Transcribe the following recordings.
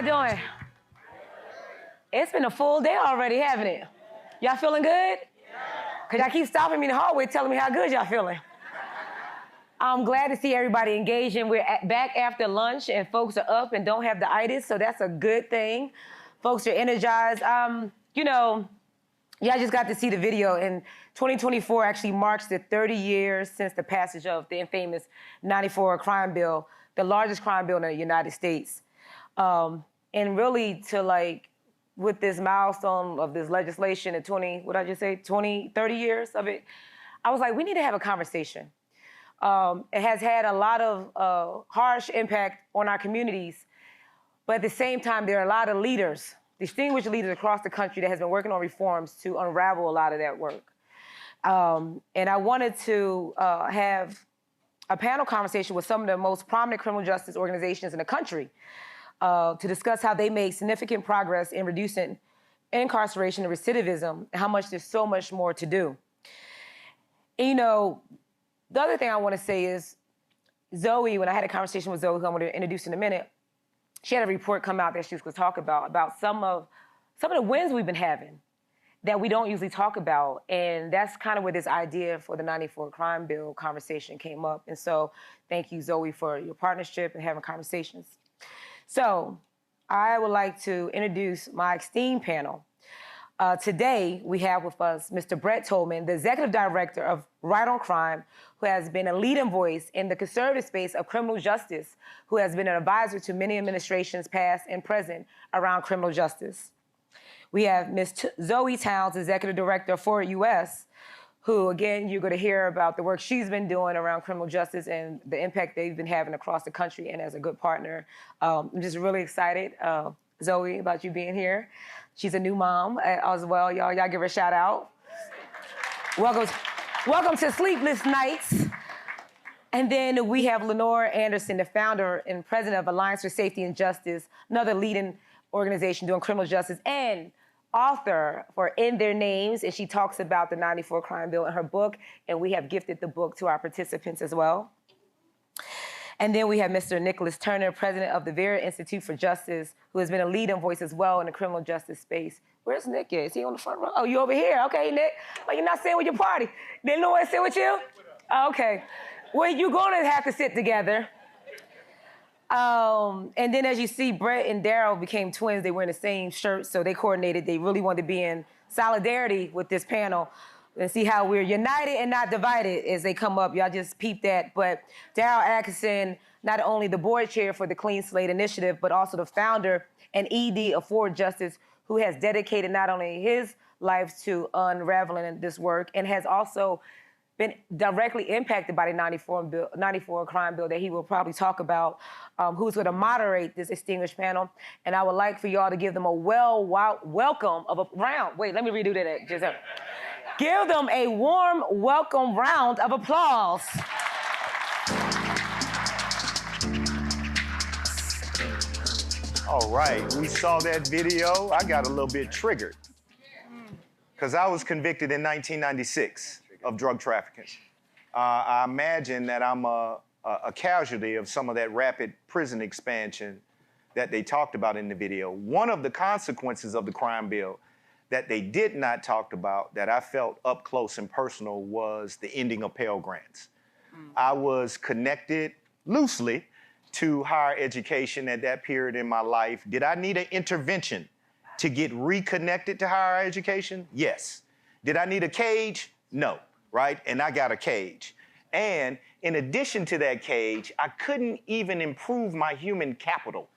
y'all doing? It's been a full day already, haven't it? Y'all feeling good? Because y'all keep stopping me in the hallway telling me how good y'all feeling. I'm glad to see everybody engaging. We're back after lunch and folks are up and don't have the itis, so that's a good thing. Folks are energized. You know, y'all just got to see the video, and 2024 actually marks the 30 years since the passage of the infamous 94 crime bill, the largest crime bill in the United States. And really to with this milestone of this legislation at 30 years of it, I was like, we need to have a conversation. It has had a lot of harsh impact on our communities, but at the same time, there are a lot of leaders, distinguished leaders across the country that has been working on reforms to unravel a lot of that work. And I wanted to have a panel conversation with some of the most prominent criminal justice organizations in the country to discuss how they made significant progress in reducing incarceration and recidivism, and how much there's so much more to do. And, you know, the other thing I want to say is Zoe, when I had a conversation with Zoe, who I'm going to introduce in a minute, she had a report come out that she was going to talk about some of the wins we've been having that we don't usually talk about. And that's kind of where this idea for the 94 crime bill conversation came up. And so thank you, Zoe, for your partnership and having conversations. So I would like to introduce my esteemed panel. Today, we have with us Mr. Brett Tolman, the Executive Director of Right on Crime, who has been a leading voice in the conservative space of criminal justice, who has been an advisor to many administrations past and present around criminal justice. We have Ms. Zoe Towns, Executive Director of Forward US, who, again, you're going to hear about the work she's been doing around criminal justice and the impact they've been having across the country, and as a good partner. I'm just really excited, Zoe, about you being here. She's a new mom as well. Y'all give her a shout out. Welcome to Sleepless Nights. And then we have Lenore Anderson, the founder and president of Alliance for Safety and Justice, another leading organization doing criminal justice, and author for In Their Names. And she talks about the 94 crime bill in her book. And we have gifted the book to our participants as well. And then we have Mr. Nicholas Turner, president of the Vera Institute for Justice, who has been a leading voice as well in the criminal justice space. Where's Nick at? Is he on the front row? Oh, you over here. Okay, Nick. Oh, you're not sitting with your party. Didn't no one sit with you? Oh, okay. Well, you're going to have to sit together. And then as you see, Brett and Daryl became twins. They were in the same shirt, so they coordinated. They really wanted to be in solidarity with this panel and see how we're united and not divided as they come up. Y'all just peep that. But Daryl Atkinson, not only the board chair for the Clean Slate Initiative, but also the founder and ED of Forward Justice, who has dedicated not only his life to unraveling this work, and has also been directly impacted by the 94 crime bill that he will probably talk about, who's going to moderate this distinguished panel. And I would like for y'all to give them a welcome of a round. Wait, let me redo that. Just give them a warm welcome round of applause. All right, we saw that video. I got a little bit triggered because I was convicted in 1996 of drug trafficking. I imagine that I'm a casualty of some of that rapid prison expansion that they talked about in the video. One of the consequences of the crime bill that they did not talk about, that I felt up close and personal, was the ending of Pell Grants. I was connected loosely to higher education at that period in my life. Did I need an intervention to get reconnected to higher education? Yes. Did I need a cage? No, right? And I got a cage. And in addition to that cage, I couldn't even improve my human capital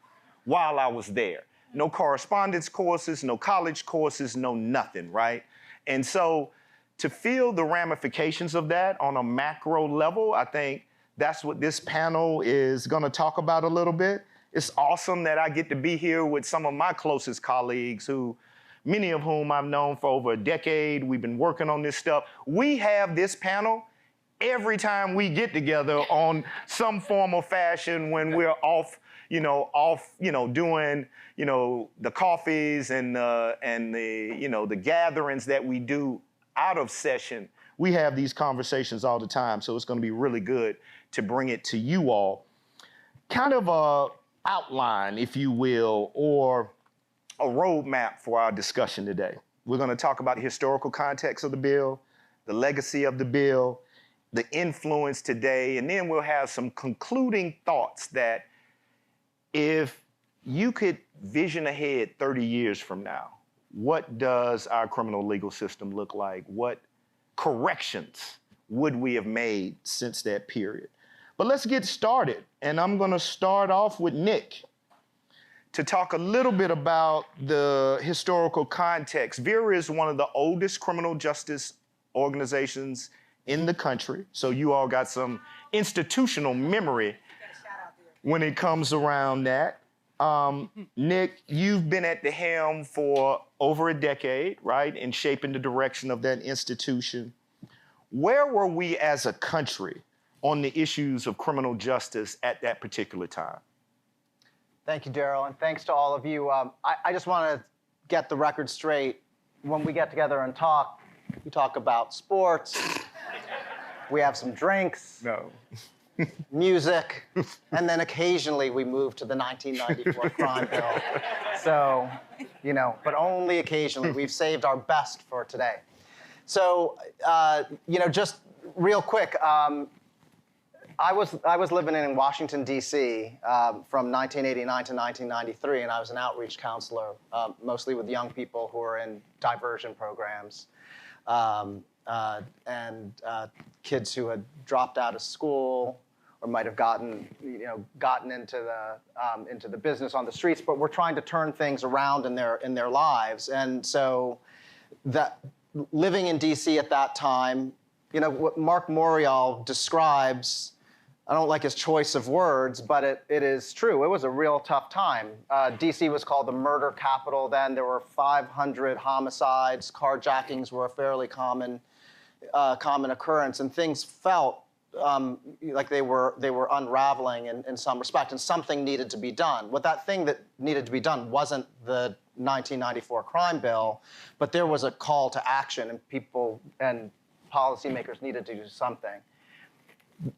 while I was there. No correspondence courses, no college courses, no nothing, right? And so to feel the ramifications of that on a macro level, I think that's what this panel is going to talk about a little bit. It's awesome that I get to be here with some of my closest colleagues, many of whom I've known for over a decade. We've been working on this stuff. We have this panel every time we get together on some form of fashion when we're off doing, the coffees and the gatherings that we do out of session. We have these conversations all the time, so it's going to be really good to bring it to you all. Kind of outline, if you will, or a roadmap for our discussion today. We're going to talk about the historical context of the bill, the legacy of the bill, the influence today, and then we'll have some concluding thoughts that if you could vision ahead 30 years from now, what does our criminal legal system look like? What corrections would we have made since that period? But let's get started, and I'm going to start off with Nick to talk a little bit about the historical context. VERA is one of the oldest criminal justice organizations in the country, so you all got some institutional memory when it comes around that. Nick, you've been at the helm for over a decade, right, in shaping the direction of that institution. Where were we as a country on the issues of criminal justice at that particular time? Thank you, Daryl, and thanks to all of you. I just want to get the record straight. When we get together and talk, we talk about sports, we have some drinks, music, and then occasionally we move to the 1994 crime bill. So, but only occasionally. We've saved our best for today. So, just real quick, I was living in Washington, D.C. From 1989 to 1993, and I was an outreach counselor, mostly with young people who were in diversion programs and kids who had dropped out of school or might have gotten into the business on the streets, but were trying to turn things around in their lives. And so, that living in D.C. at that time, what Mark Morial describes, I don't like his choice of words, but it is true. It was a real tough time. D.C. was called the murder capital then. There were 500 homicides. Carjackings were a fairly common occurrence, and things felt like they were unraveling in some respect, and something needed to be done. That thing that needed to be done wasn't the 1994 crime bill, but there was a call to action, and people and policymakers needed to do something.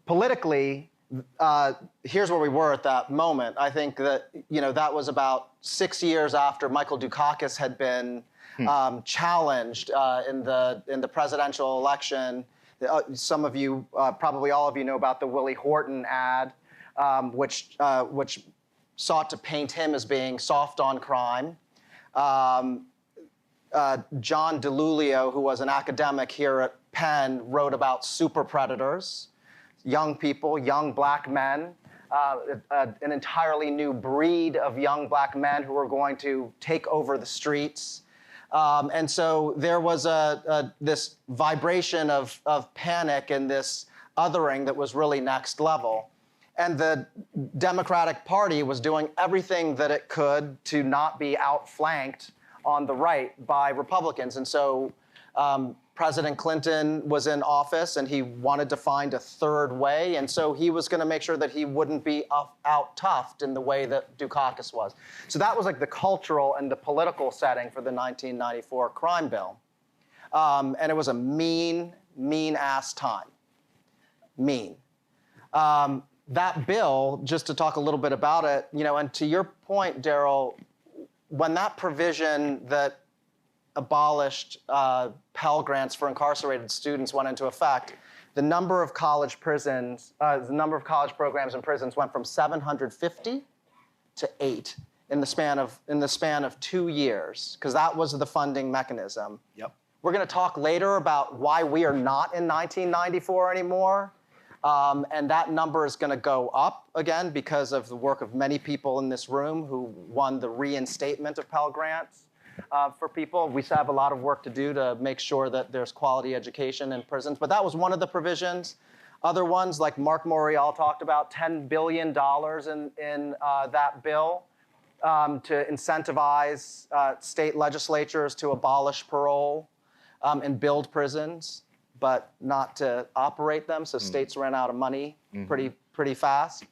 Politically, here's where we were at that moment. I think that that was about 6 years after Michael Dukakis had been challenged in the presidential election. Some of you, probably all of you, know about the Willie Horton ad, which sought to paint him as being soft on crime. John DiLulio, who was an academic here at Penn, wrote about super predators, young people, young black men, an entirely new breed of young black men who were going to take over the streets. And so there was this vibration of panic and this othering that was really next level. And the Democratic Party was doing everything that it could to not be outflanked on the right by Republicans. And so President Clinton was in office, and he wanted to find a third way. And so he was going to make sure that he wouldn't be out-toughed in the way that Dukakis was. So that was like the cultural and the political setting for the 1994 crime bill. And it was a mean-ass time. Mean. That bill, just to talk a little bit about it, and to your point, Daryl, when that provision that abolished Pell Grants for incarcerated students went into effect, the number of college programs in prisons went from 750 to 8 in the span of 2 years, because that was the funding mechanism. Yep. We're going to talk later about why we are not in 1994 anymore. And that number is going to go up again because of the work of many people in this room who won the reinstatement of Pell Grants for people. We still have a lot of work to do to make sure that there's quality education in prisons. But that was one of the provisions. Other ones, like Mark Morial talked about, $10 billion in that bill to incentivize state legislatures to abolish parole and build prisons, but not to operate them. So states ran out of money pretty fast.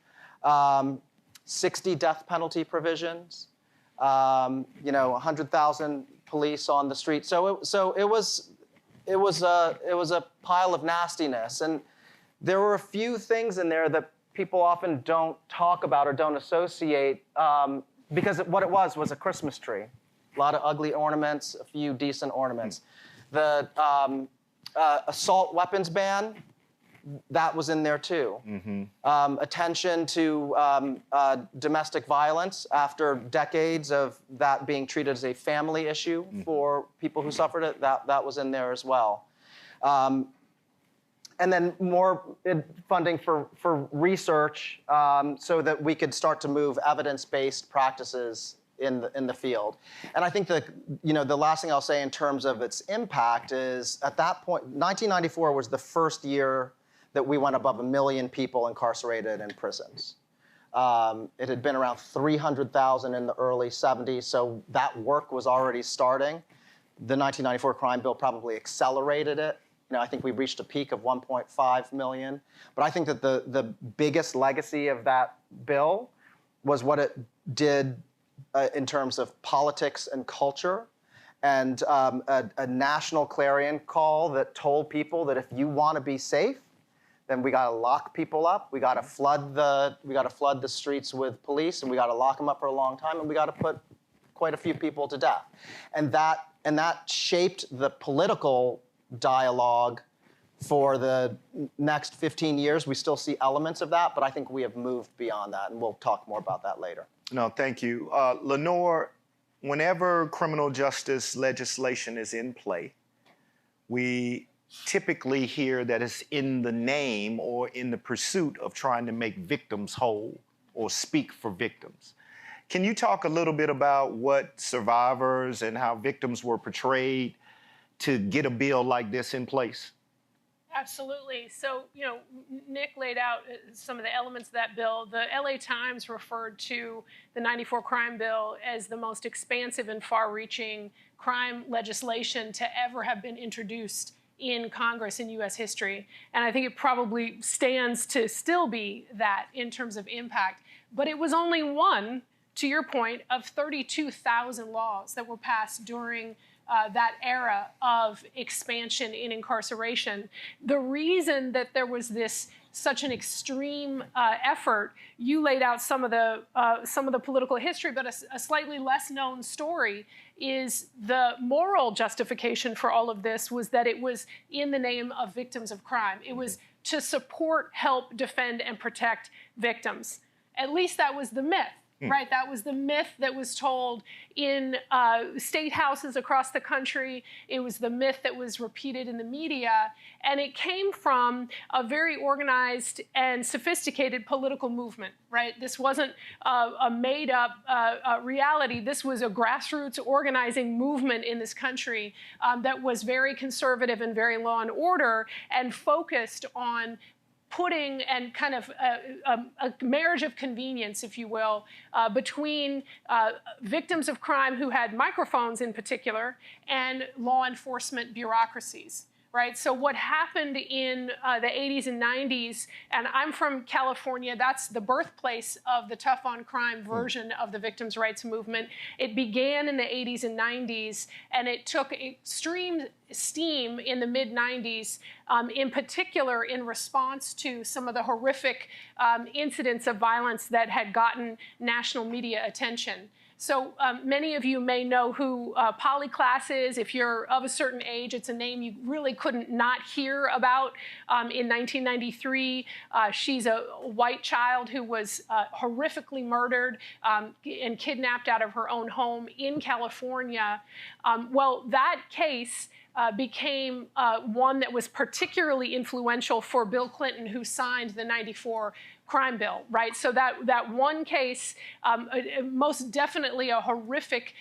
60 death penalty provisions. 100,000 police on the street. So it was a pile of nastiness, and there were a few things in there that people often don't talk about or don't associate, because what it was a Christmas tree. A lot of ugly ornaments, a few decent ornaments. The assault weapons ban, that was in there too. Attention to domestic violence after decades of that being treated as a family issue for people who suffered it, that was in there as well. And then more funding for research so that we could start to move evidence-based practices in the field. And I think the last thing I'll say in terms of its impact is, at that point, 1994 was the first year that we went above 1 million people incarcerated in prisons. It had been around 300,000 in the early 70s, so that work was already starting. The 1994 crime bill probably accelerated it. I think we reached a peak of 1.5 million. But I think that the biggest legacy of that bill was what it did in terms of politics and culture, and a national clarion call that told people that if you want to be safe, then we got to lock people up. We got to flood the streets with police, and we got to lock them up for a long time, and we got to put quite a few people to death. And that shaped the political dialogue for the next 15 years. We still see elements of that, but I think we have moved beyond that, and we'll talk more about that later. No, thank you. Lenore, whenever criminal justice legislation is in play, we typically hear that it's in the name or in the pursuit of trying to make victims whole or speak for victims. Can you talk a little bit about what survivors and how victims were portrayed to get a bill like this in place? Absolutely. So, Nick laid out some of the elements of that bill. The LA Times referred to the 94 crime bill as the most expansive and far-reaching crime legislation to ever have been introduced in Congress in U.S. history. And I think it probably stands to still be that in terms of impact. But it was only one, to your point, of 32,000 laws that were passed during that era of expansion in incarceration. The reason that there was such an extreme effort, you laid out some of the political history, but a slightly less known story is the moral justification for all of this was that it was in the name of victims of crime. It was to support, help, defend, and protect victims. At least that was the myth. Right, that was the myth that was told in state houses across the country. It was the myth that was repeated in the media, and it came from a very organized and sophisticated political movement. Right, this wasn't a made-up reality. This was a grassroots organizing movement in this country that was very conservative and very law and order, and focused on putting and kind of a marriage of convenience, if you will, between victims of crime who had microphones in particular and law enforcement bureaucracies. Right? So what happened in the 80s and 90s, and I'm from California, that's the birthplace of the tough on crime version of the victims' rights movement. It began in the 80s and 90s, and it took extreme steam in the mid-90s, in particular in response to some of the horrific incidents of violence that had gotten national media attention. So many of you may know who Polyclass is. If you're of a certain age, it's a name you really couldn't not hear about. In 1993, she's a white child who was horrifically murdered and kidnapped out of her own home in California. Well, that case became one that was particularly influential for Bill Clinton, who signed the 94 crime bill, right? So that one case, most definitely a horrific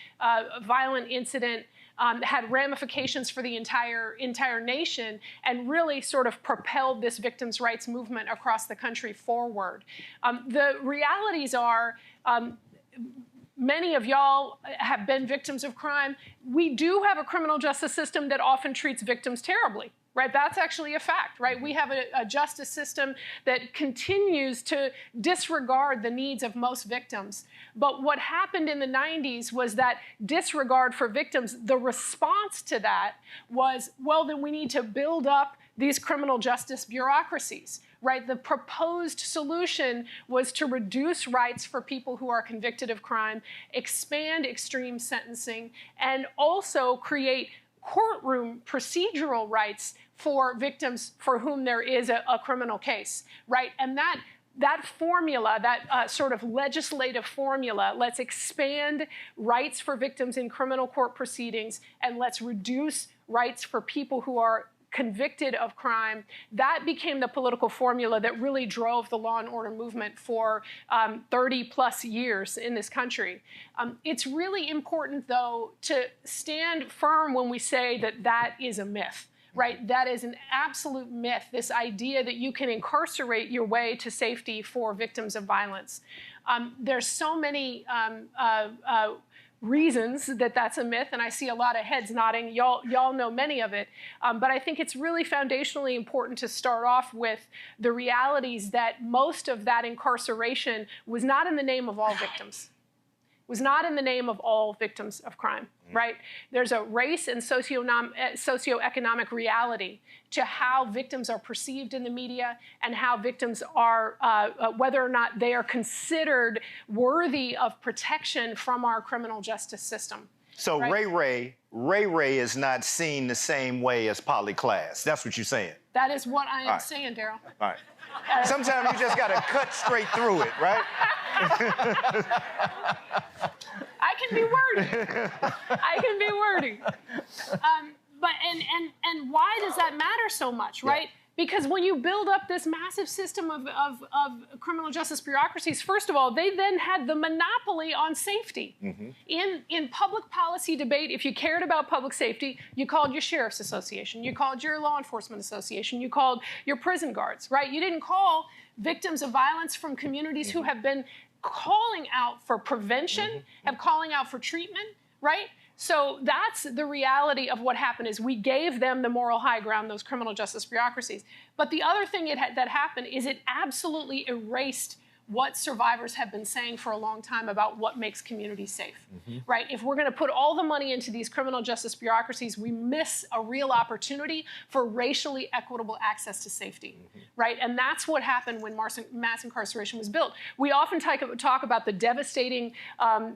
violent incident, had ramifications for the entire nation, and really sort of propelled this victims' rights movement across the country forward. The realities are, many of y'all have been victims of crime. We do have a criminal justice system that often treats victims terribly. Right, that's actually a fact, right? We have a justice system that continues to disregard the needs of most victims. But what happened in the 90s was that disregard for victims, the response to that was, well, then we need to build up these criminal justice bureaucracies, right? The proposed solution was to reduce rights for people who are convicted of crime, expand extreme sentencing, and also create courtroom procedural rights for victims for whom there is a criminal case, right? And that formula, that sort of legislative formula, let's expand rights for victims in criminal court proceedings and let's reduce rights for people who are convicted of crime, that became the political formula that really drove the law and order movement for 30 plus years in this country. It's really important, though, to stand firm when we say that that is a myth. Right, that is an absolute myth, this idea that you can incarcerate your way to safety for victims of violence. There's so many reasons that that's a myth, and I see a lot of heads nodding. Y'all know many of it, but I think it's really foundationally important to start off with the realities that most of that incarceration was not in the name of all victims. Was not in the name of all victims of crime, right? There's a race and socioeconomic reality to how victims are perceived in the media and how victims are, whether or not they are considered worthy of protection from our criminal justice system. So right? Ray is not seen the same way as polyclass. That's what you're saying. That is what I am saying, Daryl. All right. Sometimes you just got to cut straight through it, right? I can be wordy. I can be wordy. But why does that matter so much, right? Yeah. Because when you build up this massive system of criminal justice bureaucracies, first of all, they then had the monopoly on safety. In public policy debate, if you cared about public safety, you called your sheriff's association, you called your law enforcement association, you called your prison guards, right? You didn't call victims of violence from communities who have been calling out for prevention, have calling out for treatment, right? So that's the reality of what happened is we gave them the moral high ground, those criminal justice bureaucracies. But the other thing that happened is it absolutely erased what survivors have been saying for a long time about what makes communities safe, right? If we're going to put all the money into these criminal justice bureaucracies, we miss a real opportunity for racially equitable access to safety, right? And that's what happened when mass incarceration was built. We often talk about the devastating,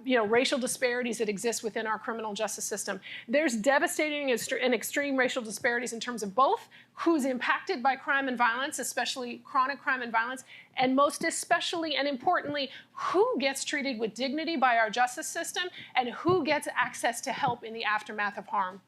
racial disparities that exist within our criminal justice system. There's devastating and extreme racial disparities in terms of both who's impacted by crime and violence, especially chronic crime and violence, and most especially and importantly, who gets treated with dignity by our justice system and who gets access to help in the aftermath of harm.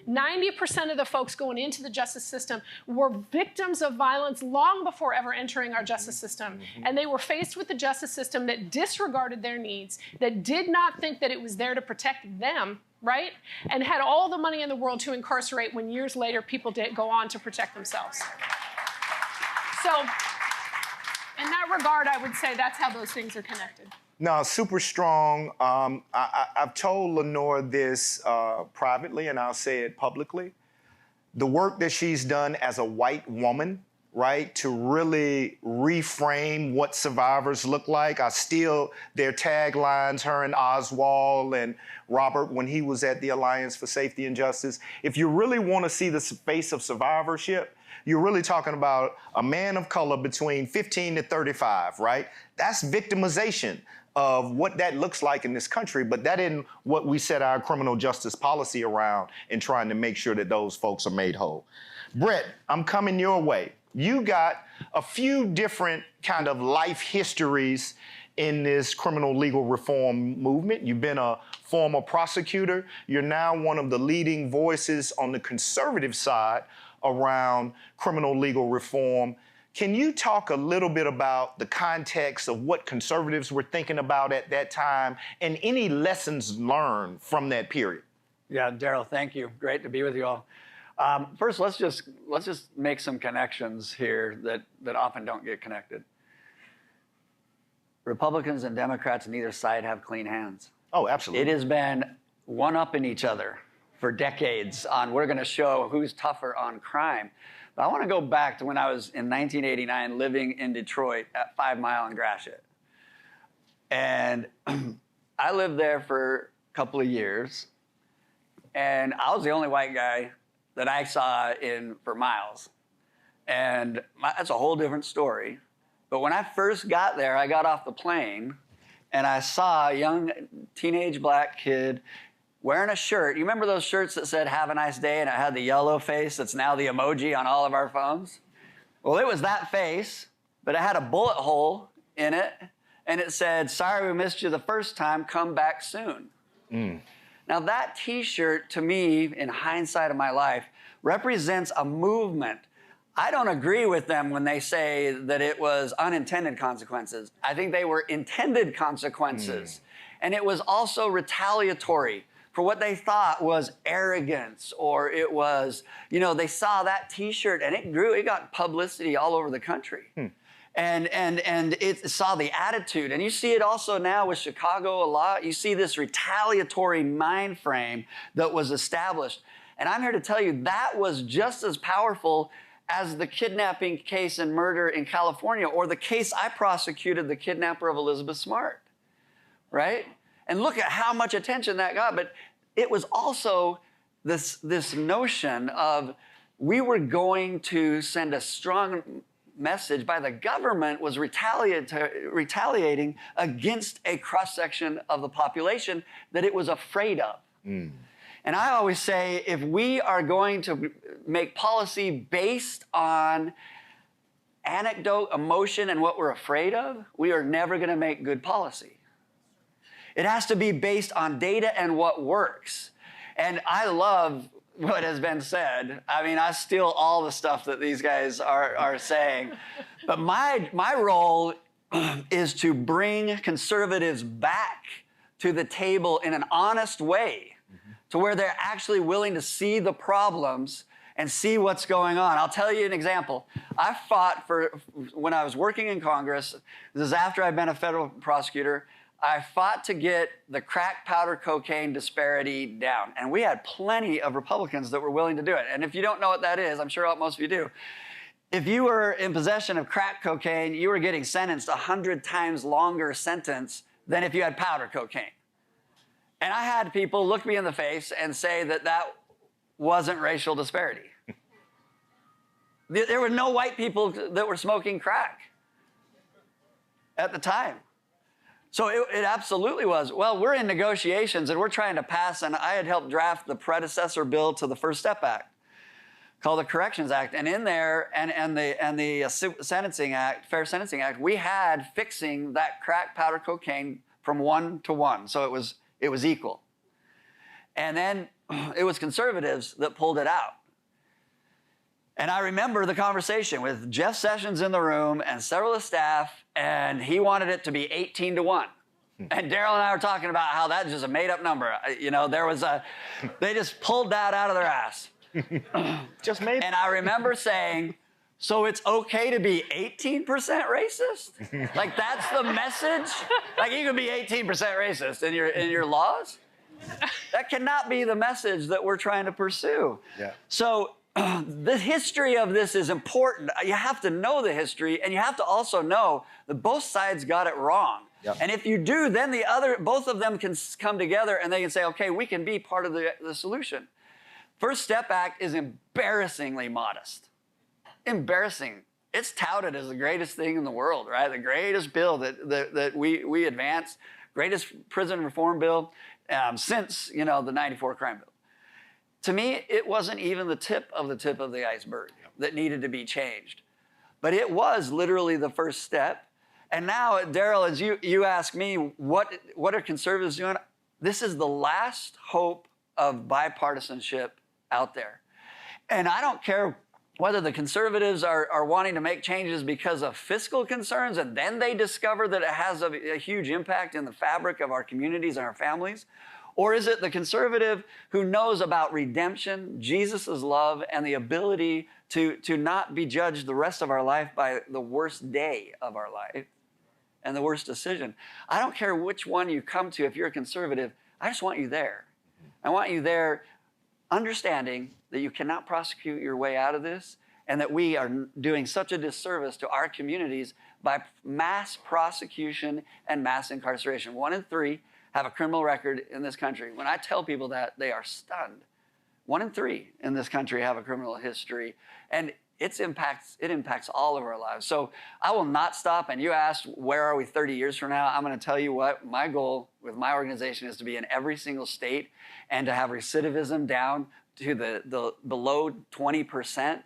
90% of the folks going into the justice system were victims of violence long before ever entering our justice system. And they were faced with the justice system that disregarded their needs, that did not think that it was there to protect them, right? And had all the money in the world to incarcerate when years later people did go on to protect themselves. So in that regard, I would say that's how those things are connected. No, super strong. I've told Lenore this privately, and I'll say it publicly. The work that she's done as a white woman, right, to really reframe what survivors look like. Their taglines, her and Oswald and Robert, when he was at the Alliance for Safety and Justice. If you really want to see the face of survivorship, you're really talking about a man of color between 15 to 35, right? That's victimization of what that looks like in this country, but that isn't what we set our criminal justice policy around in trying to make sure that those folks are made whole. Brett, I'm coming your way. You got a few different kind of life histories in this criminal legal reform movement. You've been a former prosecutor. You're now one of the leading voices on the conservative side around criminal legal reform. Can you talk a little bit about the context of what conservatives were thinking about at that time and any lessons learned from that period? Yeah, Daryl, thank you. Great to be with you all. First, let's just make some connections here that often don't get connected. Republicans and Democrats on either side have clean hands. Oh, absolutely. It has been one-upping each other for decades on we're going to show who's tougher on crime. But I want to go back to when I was in 1989 living in Detroit at 5 Mile and Gratiot. And I lived there for a couple of years. And I was the only white guy that I saw for miles. And that's a whole different story. But when I first got there, I got off the plane and I saw a young teenage black kid wearing a shirt. You remember those shirts that said, "Have a nice day," and it had the yellow face that's now the emoji on all of our phones? Well, it was that face, but it had a bullet hole in it, and it said, "Sorry we missed you the first time, come back soon." Now that t-shirt, to me, in hindsight of my life, represents a movement. I don't agree with them when they say that it was unintended consequences. I think they were intended consequences. And it was also retaliatory for what they thought was arrogance, or it was, they saw that t-shirt and it grew, it got publicity all over the country. And it saw the attitude. And you see it also now with Chicago a lot. You see this retaliatory mind frame that was established. And I'm here to tell you that was just as powerful as the kidnapping case and murder in California, or the case I prosecuted, the kidnapper of Elizabeth Smart, right? And look at how much attention that got. But it was also this notion of we were going to send a strong message by the government was retaliating against a cross-section of the population that it was afraid of. And I always say, if we are going to make policy based on anecdote, emotion, and what we're afraid of, we are never going to make good policy. It has to be based on data and what works. And I love what has been said. I mean, I steal all the stuff that these guys are saying. But my role is to bring conservatives back to the table in an honest way, to where they're actually willing to see the problems and see what's going on. I'll tell you an example. I fought when I was working in Congress, this is after I'd been a federal prosecutor, I fought to get the crack powder cocaine disparity down. And we had plenty of Republicans that were willing to do it. And if you don't know what that is, I'm sure most of you do. If you were in possession of crack cocaine, you were getting sentenced 100 times longer sentence than if you had powder cocaine. And I had people look me in the face and say that that wasn't racial disparity. There were no white people that were smoking crack at the time. So it absolutely was. Well, we're in negotiations and we're trying to pass, and I had helped draft the predecessor bill to the First Step Act called the Corrections Act. And in there, and the Sentencing Act, Fair Sentencing Act, we had fixing that crack powder cocaine from 1 to 1. So it was equal. And then it was conservatives that pulled it out. And I remember the conversation with Jeff Sessions in the room and several of the staff, and he wanted it to be 18 to 1. And Daryl and I were talking about how that's just a made-up number. They just pulled that out of their ass. Just made. And I remember saying, so it's okay to be 18% racist? Like, that's the message? Like, you can be 18% racist in your laws? That cannot be the message that we're trying to pursue. Yeah. So the history of this is important. You have to know the history, and you have to also know that both sides got it wrong. Yep. And if you do, then both of them can come together and they can say, okay, we can be part of the solution. First Step Act is embarrassingly modest. Embarrassing. It's touted as the greatest thing in the world, right? The greatest bill that we advanced, greatest prison reform bill since, the 94 crime bill. To me, it wasn't even the tip of the iceberg that needed to be changed. But it was literally the first step. And now, Daryl, as you ask me, what are conservatives doing? This is the last hope of bipartisanship out there. And I don't care whether the conservatives are wanting to make changes because of fiscal concerns, and then they discover that it has a huge impact in the fabric of our communities and our families, or is it the conservative who knows about redemption, Jesus' love, and the ability to not be judged the rest of our life by the worst day of our life and the worst decision? I don't care which one you come to if you're a conservative. I just want you there. I want you there understanding that you cannot prosecute your way out of this, and that we are doing such a disservice to our communities by mass prosecution and mass incarceration. 1 in 3 have a criminal record in this country. When I tell people that, they are stunned. 1 in 3 in this country have a criminal history. And it impacts all of our lives. So I will not stop. And you asked, where are we 30 years from now? I'm going to tell you what, my goal with my organization is to be in every single state and to have recidivism down to the below 20%,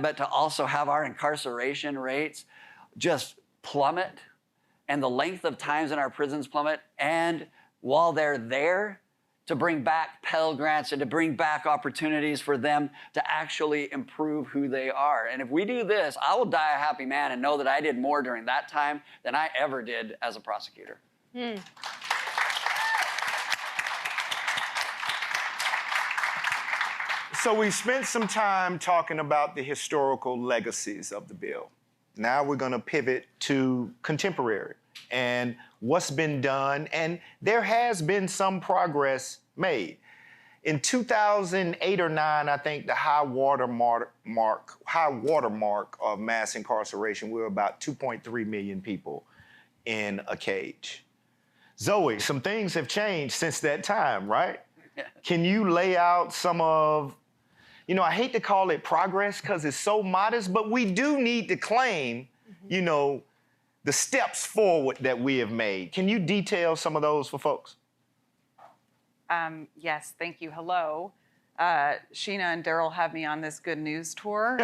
but to also have our incarceration rates just plummet and the length of times in our prisons plummet. And while they're there, to bring back Pell Grants and to bring back opportunities for them to actually improve who they are. And if we do this, I will die a happy man and know that I did more during that time than I ever did as a prosecutor. So we spent some time talking about the historical legacies of the bill. Now we're going to pivot to contemporary and what's been done, and there has been some progress made. In 2008 or 9, I think the high watermark of mass incarceration, we were about 2.3 million people in a cage. Zoe, some things have changed since that time, right? Can you lay out some of, I hate to call it progress because it's so modest, but we do need to claim, the steps forward that we have made. Can you detail some of those for folks? Yes, thank you. Hello. Sheena and Daryl have me on this good news tour.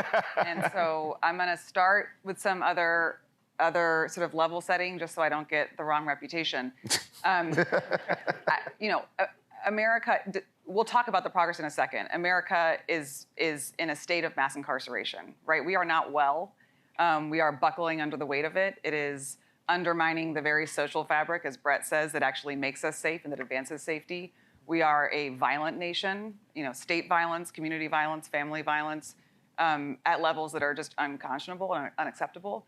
And so I'm going to start with some other sort of level setting just so I don't get the wrong reputation. America, we'll talk about the progress in a second. America is in a state of mass incarceration, right? We are not well. We are buckling under the weight of it. It is undermining the very social fabric, as Brett says, that actually makes us safe and that advances safety. We are a violent nation, state violence, community violence, family violence, at levels that are just unconscionable and unacceptable.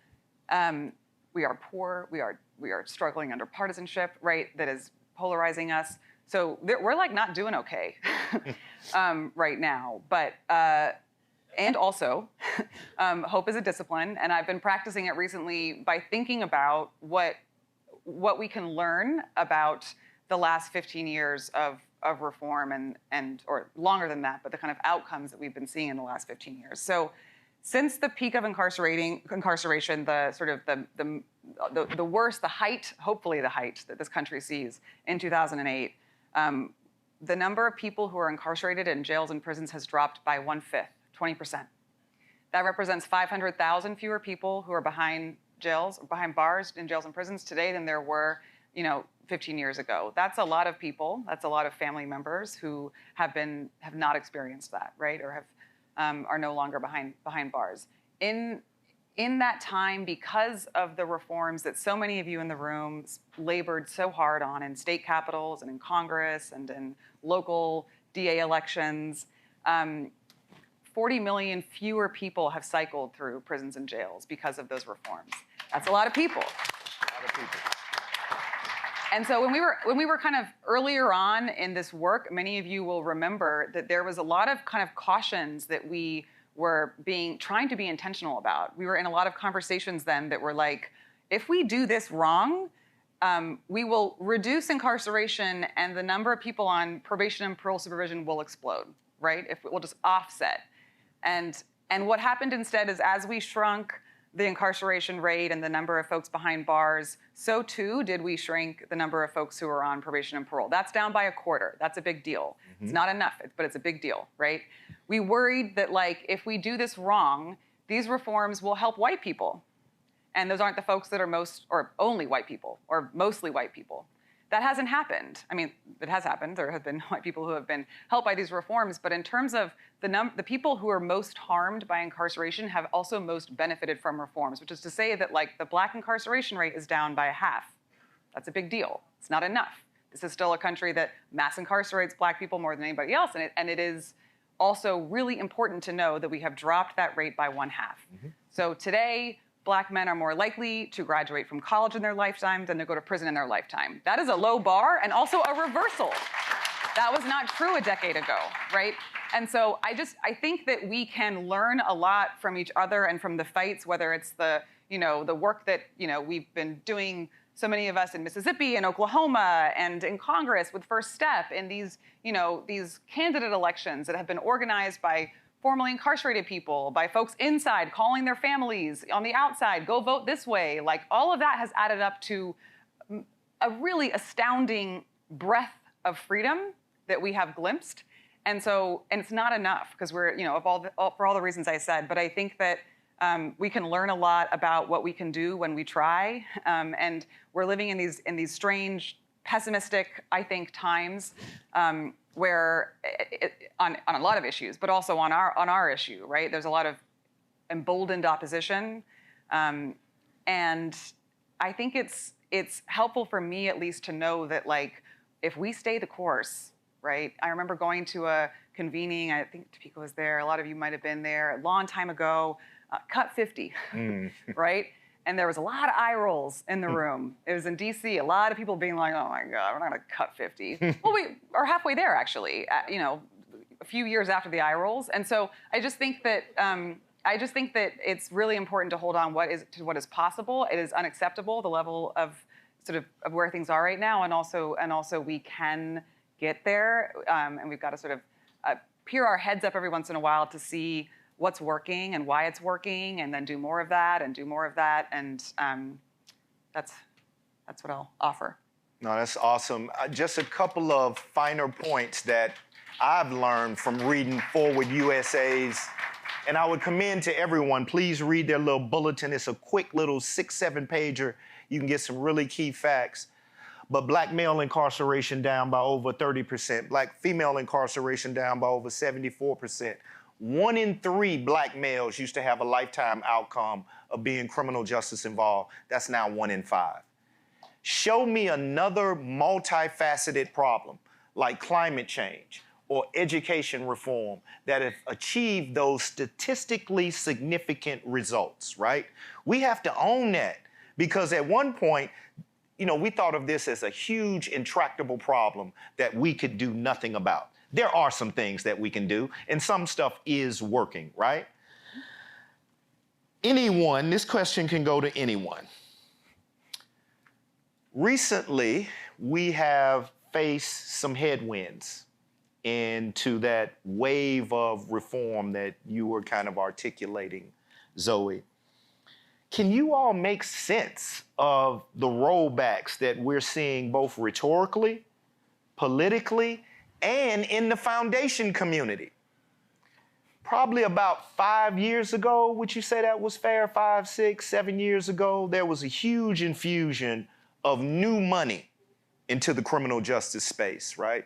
We are poor. We are struggling under partisanship, right? That is polarizing us. So we're like not doing okay right now. But and also, hope is a discipline, and I've been practicing it recently by thinking about what we can learn about the last 15 years of reform and or longer than that, but the kind of outcomes that we've been seeing in the last 15 years. So since the peak of incarceration, the sort of the worst, the height, hopefully the height that this country sees in 2008, the number of people who are incarcerated in jails and prisons has dropped by 1/5, 20%. That represents 500,000 fewer people who are behind bars in jails and prisons today than there were, 15 years ago. That's a lot of people. That's a lot of family members who have not experienced that, right? Or are no longer behind bars. In that time, because of the reforms that so many of you in the room labored so hard on in state capitals and in Congress and in local DA elections, 40 million fewer people have cycled through prisons and jails because of those reforms. That's a lot of people. A lot of people. And so when we were kind of earlier on in this work, many of you will remember that there was a lot of kind of cautions that we were trying to be intentional about. We were in a lot of conversations then that were like, if we do this wrong, we will reduce incarceration and the number of people on probation and parole supervision will explode, right? If we'll just offset. And what happened instead is as we shrunk the incarceration rate and the number of folks behind bars, so too did we shrink the number of folks who are on probation and parole. That's down by 1/4. That's a big deal. Mm-hmm. It's not enough, but it's a big deal, right? We worried that if we do this wrong, these reforms will help white people. And those aren't the folks that are most or only white people or mostly white people. That hasn't happened. I mean, it has happened. There have been white people who have been helped by these reforms, but in terms of the people who are most harmed by incarceration have also most benefited from reforms, which is to say that the Black incarceration rate is down by 1/2. That's a big deal. It's not enough. This is still a country that mass incarcerates Black people more than anybody else, and it is also really important to know that we have dropped that rate by 1/2. Mm-hmm. So today, Black men are more likely to graduate from college in their lifetime than to go to prison in their lifetime. That is a low bar and also a reversal. That was not true a decade ago, right? And so I think that we can learn a lot from each other and from the fights, whether it's the work that, we've been doing, so many of us in Mississippi and Oklahoma and in Congress with First Step in these candidate elections that have been organized by formerly incarcerated people, by folks inside calling their families on the outside, go vote this way. Like, all of that has added up to a really astounding breadth of freedom that we have glimpsed. And it's not enough, because we're, for all the reasons I said, but I think that we can learn a lot about what we can do when we try. And we're living in these strange, pessimistic, I think, times where on a lot of issues, but also on our issue, right? There's a lot of emboldened opposition, and I think it's helpful for me, at least, to know that, like, if we stay the course, right? I remember going to a convening. I think Topeka was there. A lot of you might have been there a long time ago. Cut 50, right? And there was a lot of eye rolls in the room. It was in DC. A lot of people being like, "Oh my God, we're not going to cut 50." Well, we are halfway there, actually. A few years after the eye rolls. And so I just think that it's really important to hold on to what is possible. It is unacceptable, the level of of where things are right now, and also we can get there, and we've got to sort of peer our heads up every once in a while to see what's working and why it's working, and then do more of that and do more of that, and that's what I'll offer. No, that's awesome. Just a couple of finer points that I've learned from reading Forward USA's, and I would commend to everyone, please read their little bulletin. It's a quick little 6-7 pager. You can get some really key facts. But Black male incarceration down by over 30%. Black female incarceration down by over 74%. 1 in 3 Black males used to have a lifetime outcome of being criminal justice involved. That's now 1 in 5. Show me another multifaceted problem like climate change or education reform that have achieved those statistically significant results, right? We have to own that, because at one point, we thought of this as a huge, intractable problem that we could do nothing about. There are some things that we can do, and some stuff is working, right? Anyone, this question can go to anyone. Recently, we have faced some headwinds into that wave of reform that you were kind of articulating, Zoe. Can you all make sense of the rollbacks that we're seeing both rhetorically, politically, and in the foundation community? Probably about 5 years ago, would you say that was fair? 5, 6, 7 years ago, there was a huge infusion of new money into the criminal justice space, right?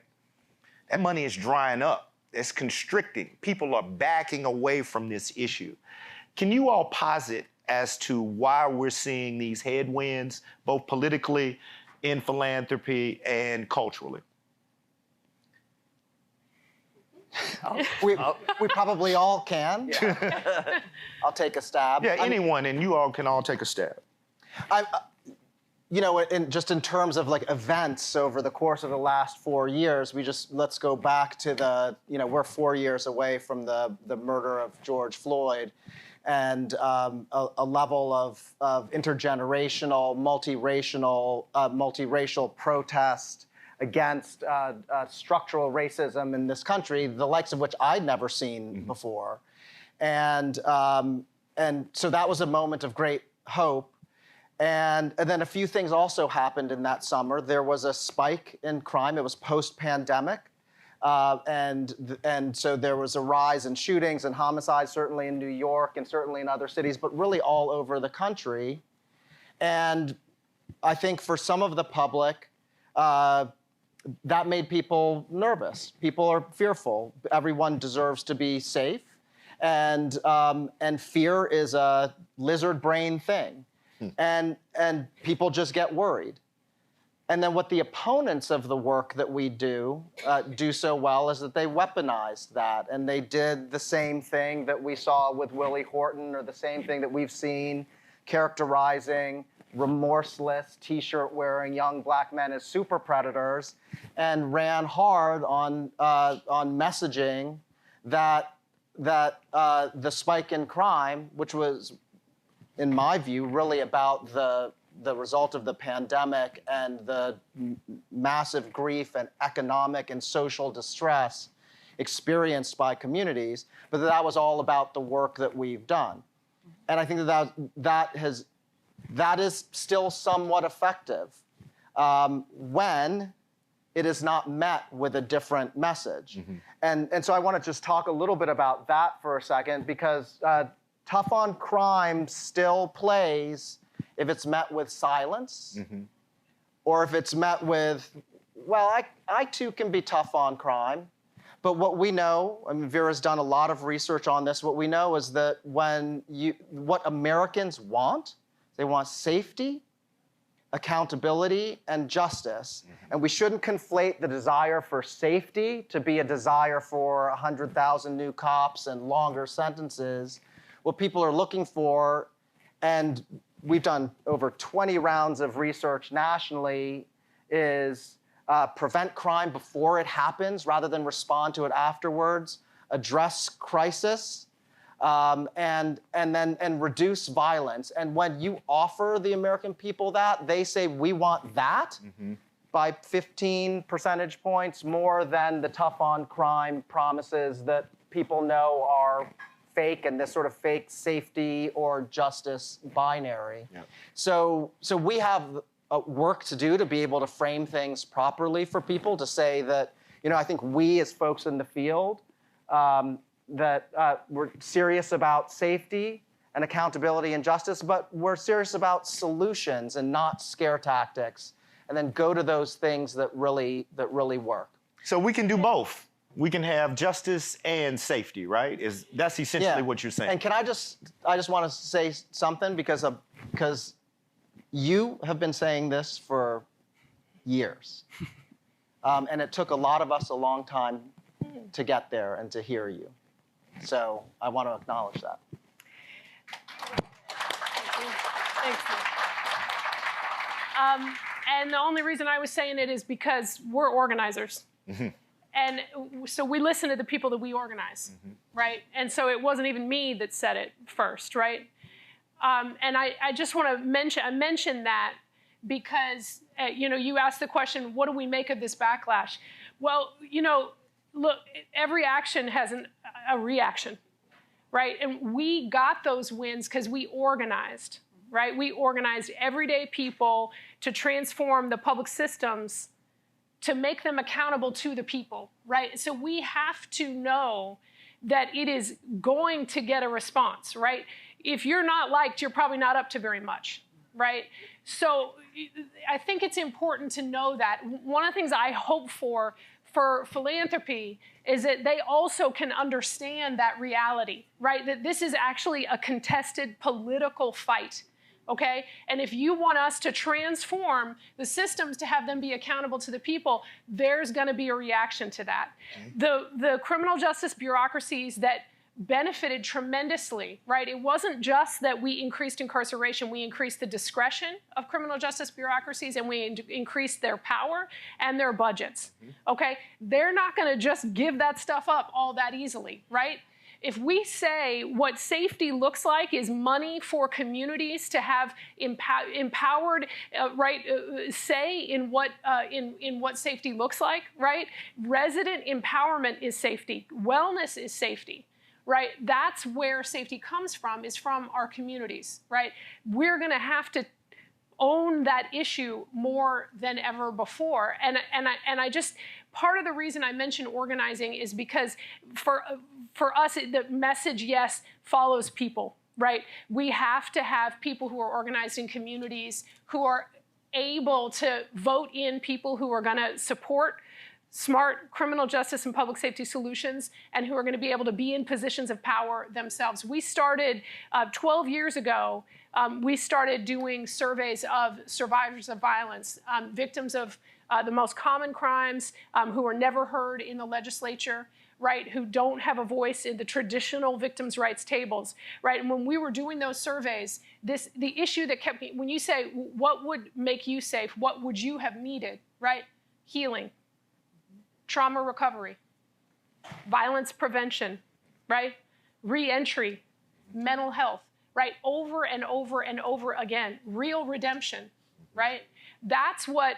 That money is drying up. It's constricting. People are backing away from this issue. Can you all posit as to why we're seeing these headwinds, both politically, in philanthropy, and culturally? We probably all can. Yeah. I'll take a stab. Yeah, anyone, and you all can all take a stab. In terms of like events over the course of the last 4 years, let's go back to we're 4 years away from the murder of George Floyd, and a level of intergenerational, multiracial protest against structural racism in this country, the likes of which I'd never seen before. And so that was a moment of great hope. And then a few things also happened in that summer. There was a spike in crime. It was post-pandemic. And so there was a rise in shootings and homicides, certainly in New York and certainly in other cities, but really all over the country. And I think for some of the public, that made people nervous. People are fearful. Everyone deserves to be safe. And fear is a lizard brain thing. And people just get worried. And then what the opponents of the work that we do so well is that they weaponized that. And they did the same thing that we saw with Willie Horton, or the same thing that we've seen characterizing remorseless T-shirt wearing young Black men as super predators, and ran hard on messaging that the spike in crime, which was, in my view, really about the result of the pandemic and the massive grief and economic and social distress experienced by communities, but that was all about the work that we've done. And I think that is still somewhat effective when it is not met with a different message. And so I want to just talk a little bit about that for a second, because tough on crime still plays if it's met with silence, or if it's met with, well, I too can be tough on crime. But what we know, I mean, Vera's done a lot of research on this, what we know is that what Americans want, they want safety, accountability, and justice. And we shouldn't conflate the desire for safety to be a desire for 100,000 new cops and longer sentences. What people are looking for, and we've done over 20 rounds of research nationally, is prevent crime before it happens rather than respond to it afterwards, address crisis, and reduce violence. And when you offer the American people that, they say, we want that by 15 percentage points more than the tough on crime promises that people know are fake, and this sort of fake safety or justice binary. So we have work to do to be able to frame things properly for people, to say that, I think we as folks in the field, that we're serious about safety and accountability and justice, but we're serious about solutions and not scare tactics, and then go to those things that really work. So we can do both. We can have justice and safety, right? That's essentially what you're saying. And can I just want to say something, because you have been saying this for years. And it took a lot of us a long time to get there and to hear you. So I want to acknowledge that. Thanks. And the only reason I was saying it is because we're organizers. And so we listen to the people that we organize, right? And so it wasn't even me that said it first, right? And I just want to mention that because, you asked the question, what do we make of this backlash? Well, look, every action has a reaction, right? And we got those wins because we organized, right? We organized everyday people to transform the public systems to make them accountable to the people, right? So we have to know that it is going to get a response, right? If you're not liked, you're probably not up to very much, right? So I think it's important to know that. One of the things I hope for philanthropy is that they also can understand that reality, right? That this is actually a contested political fight. Okay? And if you want us to transform the systems to have them be accountable to the people, there's going to be a reaction to that. The criminal justice bureaucracies that benefited tremendously, right? It wasn't just that we increased incarceration, we increased the discretion of criminal justice bureaucracies, and we increased their power and their budgets, okay? They're not going to just give that stuff up all that easily, right? If we say what safety looks like is money for communities to have empowered say in what safety looks like, right? Resident empowerment is safety. Wellness is safety, right? That's where safety comes from, is from our communities, right? We're going to have to own that issue more than ever before. And I just, part of the reason I mention organizing is because for us, the message, yes, follows people, right? We have to have people who are organized in communities, who are able to vote in people who are going to support smart criminal justice and public safety solutions, and who are going to be able to be in positions of power themselves. We started 12 years ago, we started doing surveys of survivors of violence, victims of the most common crimes, who are never heard in the legislature, right, who don't have a voice in the traditional victims' rights tables, right? And when we were doing those surveys, the issue that kept me, when you say, what would make you safe, what would you have needed, right? Healing, trauma recovery, violence prevention, right? Re-entry, mental health, right? Over and over and over again, real redemption, right? that's what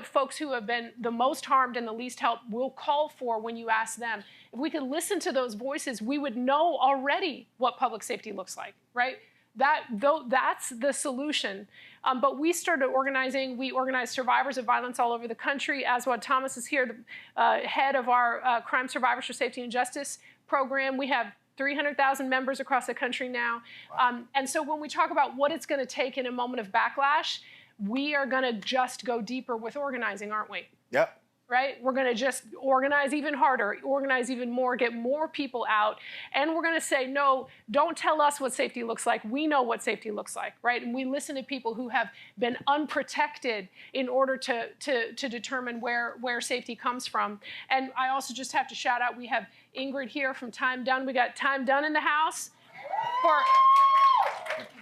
folks who have been the most harmed and the least helped will call for when you ask them. If we could listen to those voices, we would know already what public safety looks like, right? That's the solution. But we started organizing. We organized survivors of violence all over the country. Aswad Thomas is here, the head of our Crime Survivors for Safety and Justice program. We have 300,000 members across the country now. Wow. And so when we talk about what it's going to take in a moment of backlash, we are going to just go deeper with organizing, aren't we? Yep. Right? We're going to just organize even harder, organize even more, get more people out. And we're going to say, no, don't tell us what safety looks like. We know what safety looks like, right? And we listen to people who have been unprotected in order to determine where safety comes from. And I also just have to shout out, we have Ingrid here from Time Done. We got Time Done in the house.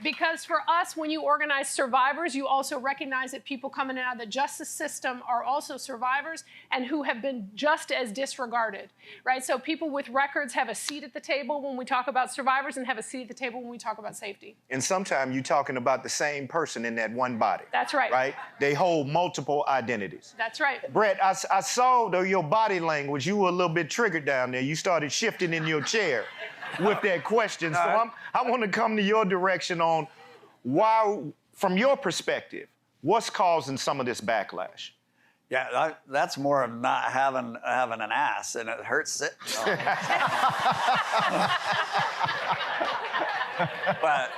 Because for us, when you organize survivors, you also recognize that people coming in out of the justice system are also survivors and who have been just as disregarded, right? So people with records have a seat at the table when we talk about survivors and have a seat at the table when we talk about safety. And sometimes you're talking about the same person in that one body. That's right. Right? They hold multiple identities. That's right. Brett, I saw your body language. You were a little bit triggered down there. You started shifting in your chair with that question. So I want to come to your direction on why, from your perspective, what's causing some of this backlash? Yeah, that's more of not having an ass, and it hurts it. But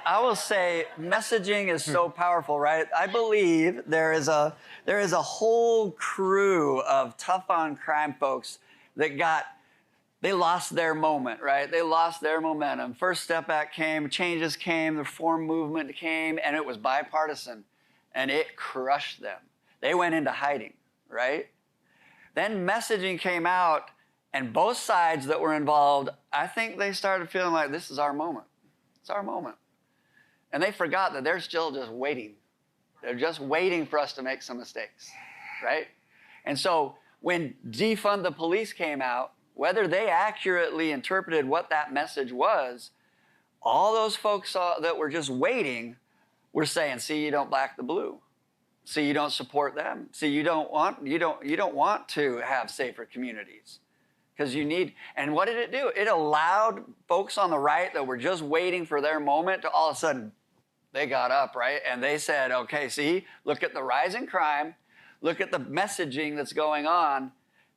I will say messaging is so powerful, right? I believe there is a whole crew of tough on crime folks that they lost their moment, right? They lost their momentum. First Step Act came, changes came, the reform movement came, and it was bipartisan, and it crushed them. They went into hiding, right? Then messaging came out, and both sides that were involved, I think they started feeling like this is our moment. It's our moment. And they forgot that they're still just waiting. They're just waiting for us to make some mistakes, right? And so when Defund the Police came out, whether they accurately interpreted what that message was, all those folks that were just waiting were saying, see, you don't black the blue. See, you don't support them. See, you don't want to have safer communities. Because you need, and what did it do? It allowed folks on the right that were just waiting for their moment to all of a sudden, they got up, right? And they said, okay, see, look at the rise in crime. Look at the messaging that's going on.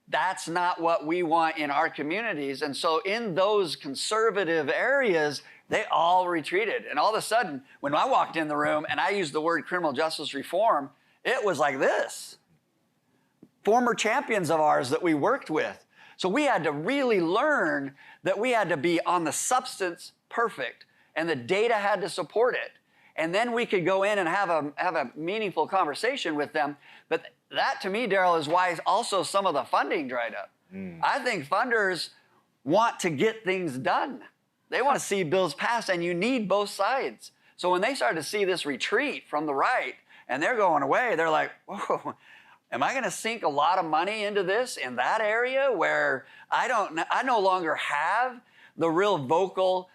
That's not what we want in our communities. And so in those conservative areas, they all retreated. And all of a sudden, when I walked in the room and I used the word criminal justice reform, it was like this. Former champions of ours that we worked with. So we had to really learn that we had to be on the substance perfect, and the data had to support it. And then we could go in and have a meaningful conversation with them. But that, to me, Daryl, is why also some of the funding dried up. I think funders want to get things done. They want to see bills passed, and you need both sides. So when they started to see this retreat from the right, and they're going away, they're like, whoa, am I going to sink a lot of money into this in that area where I no longer have the real vocal,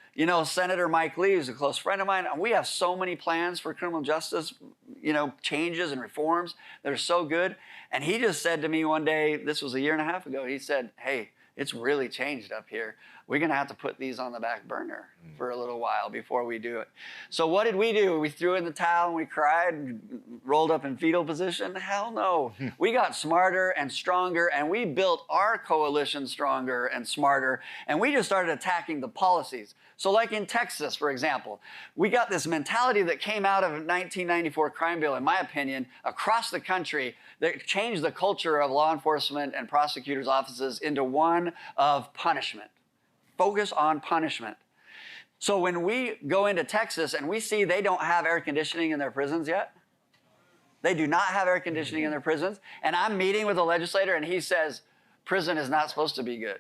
Senator Mike Lee is a close friend of mine, and we have so many plans for criminal justice, changes and reforms that are so good. And he just said to me one day, this was a year and a half ago, he said, hey, it's really changed up here. We're going to have to put these on the back burner for a little while before we do it. So what did we do? We threw in the towel and we cried and rolled up in fetal position? Hell no. We got smarter and stronger, and we built our coalition stronger and smarter, and we just started attacking the policies. So like in Texas, for example, we got this mentality that came out of a 1994 crime bill, in my opinion, across the country that changed the culture of law enforcement and prosecutors' offices into one of punishment. Focus on punishment. So when we go into Texas and we see they don't have air conditioning in their prisons yet, they do not have air conditioning in their prisons, and I'm meeting with a legislator and he says, prison is not supposed to be good.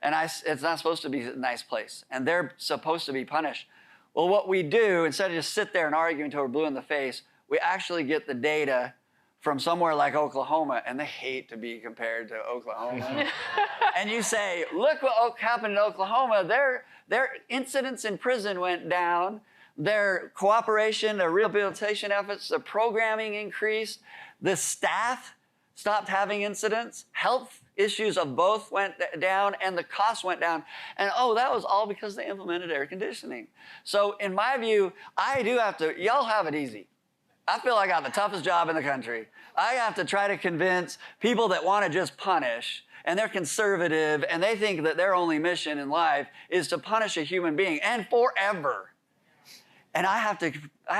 And it's not supposed to be a nice place, and they're supposed to be punished. Well, what we do, instead of just sit there and argue until we're blue in the face, we actually get the data from somewhere like Oklahoma, and they hate to be compared to Oklahoma. And you say, look what happened in Oklahoma. Their incidents in prison went down their cooperation, their rehabilitation efforts, the programming increased, the staff stopped having incidents, health issues of both went down, and the costs went down. And oh, that was all because they implemented air conditioning. So in my view, I do have to, y'all have it easy. I feel like I got the toughest job in the country. I have to try to convince people that want to just punish, and they're conservative, and they think that their only mission in life is to punish a human being, and forever. And I have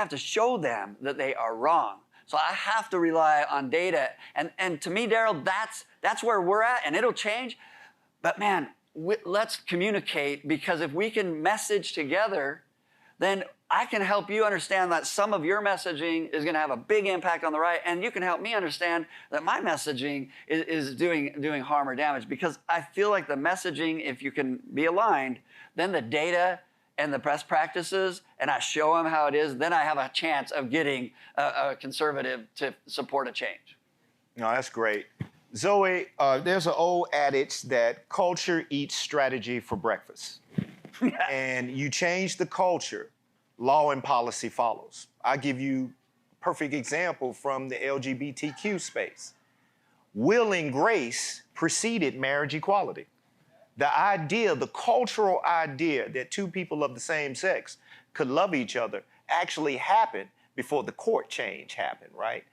to show them that they are wrong. So I have to rely on data. And to me, Daryl, that's where we're at, and it'll change. But man, let's communicate, because if we can message together, then I can help you understand that some of your messaging is going to have a big impact on the right, and you can help me understand that my messaging is doing harm or damage. Because I feel like the messaging, if you can be aligned, then the data and the best practices, and I show them how it is, then I have a chance of getting a conservative to support a change. No, that's great. Zoe, there's an old adage that culture eats strategy for breakfast. And you change the culture, law and policy follows. I'll give you a perfect example from the LGBTQ space. Will and grace preceded marriage equality. The idea, the cultural idea that two people of the same sex could love each other actually happened before the court change happened, right?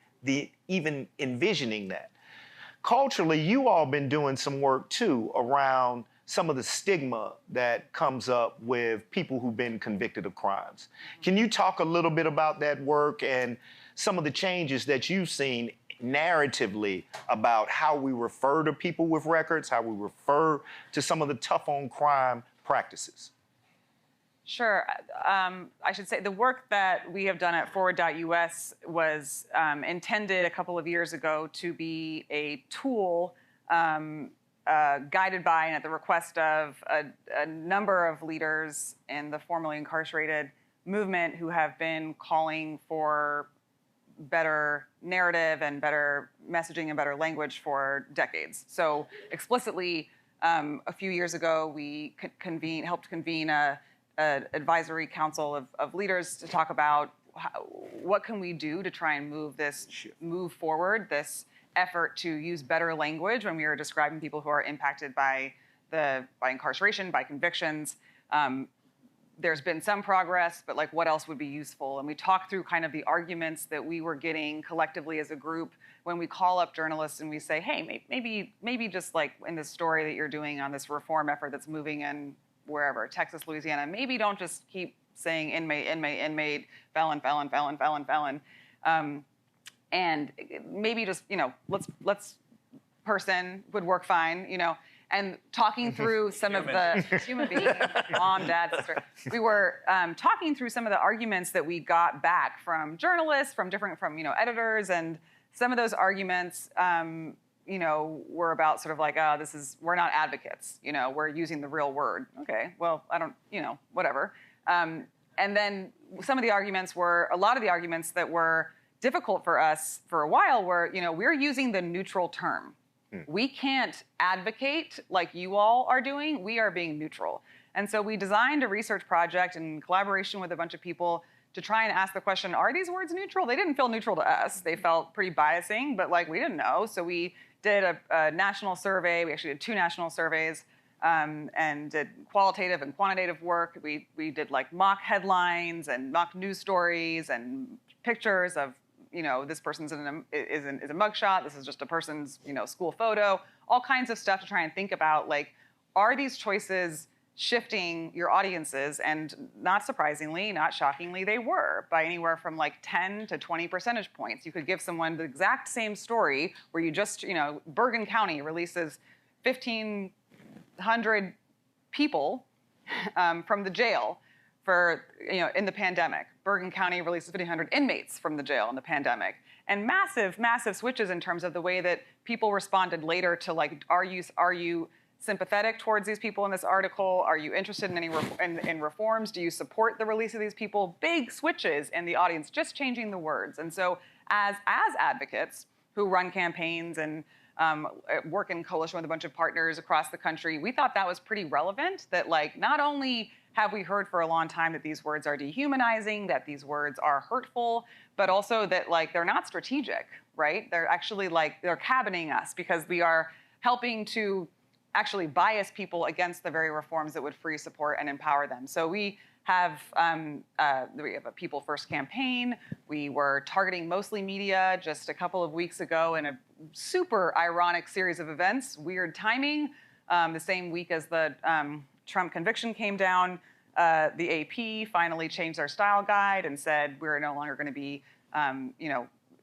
Even envisioning that. Culturally, you all been doing some work too around some of the stigma that comes up with people who've been convicted of crimes. Can you talk a little bit about that work and some of the changes that you've seen narratively about how we refer to people with records, how we refer to some of the tough on crime practices? Sure. I should say the work that we have done at forward.us was intended a couple of years ago to be a tool guided by and at the request of a number of leaders in the formerly incarcerated movement who have been calling for better narrative and better messaging and better language for decades. So explicitly, a few years ago, we helped convene a advisory council of leaders to talk about what can we do to try and move forward this effort to use better language when we are describing people who are impacted by incarceration, by convictions. There's been some progress, but like what else would be useful? And we talked through kind of the arguments that we were getting collectively as a group when we call up journalists and we say, hey, maybe just like in this story that you're doing on this reform effort that's moving in wherever, Texas, Louisiana, maybe don't just keep saying inmate, inmate, inmate, felon, felon, felon, felon, felon. And maybe just, let's person would work fine, and talking through some of the human being, mom, dad, sister. We were talking through some of the arguments that we got back from journalists, from editors, and some of those arguments, were about sort of like, we're not advocates, we're using the real word. Okay, well, I don't, whatever. And then a lot of the arguments that were difficult for us for a while were, we're using the neutral term. We can't advocate like you all are doing. We are being neutral. And so we designed a research project in collaboration with a bunch of people to try and ask the question, are these words neutral? They didn't feel neutral to us. They felt pretty biasing, but we didn't know. So we did a national survey. We actually did 2 national surveys and did qualitative and quantitative work. We did mock headlines and mock news stories and pictures of this person's is a mugshot. This is just a person's, school photo. All kinds of stuff to try and think about, are these choices shifting your audiences? And not surprisingly, not shockingly, they were by anywhere from 10 to 20 percentage points. You could give someone the exact same story where you just, Bergen County releases 1,500 people from the jail for, in the pandemic. Bergen County releases 1,500 inmates from the jail in the pandemic. And massive, massive switches in terms of the way that people responded later to are you sympathetic towards these people in this article? Are you interested in any in reforms? Do you support the release of these people? Big switches in the audience, just changing the words. And so as advocates who run campaigns and work in coalition with a bunch of partners across the country. We thought that was pretty relevant, that like not only have we heard for a long time that these words are dehumanizing, that these words are hurtful, but also that like they're not strategic, right? They're actually like, they're cabining us because we are helping to actually bias people against the very reforms that would free, support, and empower them. So we have a People First campaign. We were targeting mostly media just a couple of weeks ago in a super ironic series of events, weird timing. The same week as the Trump conviction came down, the AP finally changed their style guide and said we're no longer going to be,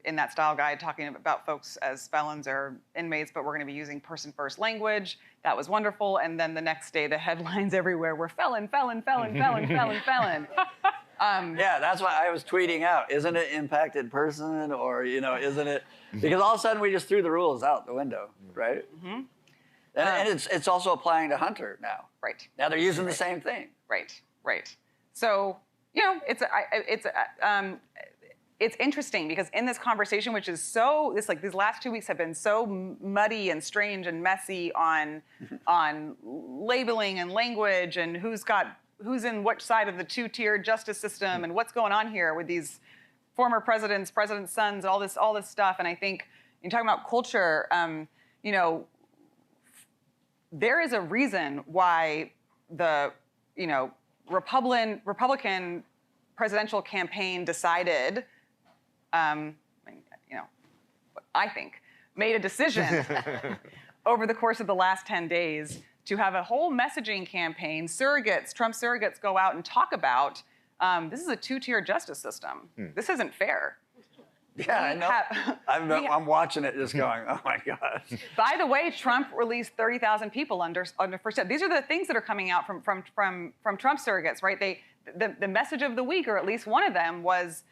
in that style guide talking about folks as felons or inmates, but we're going to be using person-first language. That was wonderful. And then the next day, the headlines everywhere were felon, felon, felon, felon, felon, felon. Yeah, that's why I was tweeting out, isn't it impacted person, or, isn't it? Because all of a sudden we just threw the rules out the window, right? Mm-hmm. And it's also applying to Hunter now. Right. Now they're using the same thing. Right. So, it's interesting because in this conversation, which is these last 2 weeks have been so muddy and strange and messy on labeling and language and who's in which side of the two-tiered justice system and what's going on here with these former presidents, presidents' sons, all this stuff. And I think in talking about culture, there is a reason why the Republican presidential campaign decided, I think, made a decision over the course of the last 10 days to have a whole messaging campaign. Trump surrogates go out and talk about, this is a two-tier justice system. This isn't fair. Yeah, I know. I'm watching it just going, oh my gosh. By the way, Trump released 30,000 people under first step. These are the things that are coming out from Trump surrogates, right? The message of the week, or at least one of them, was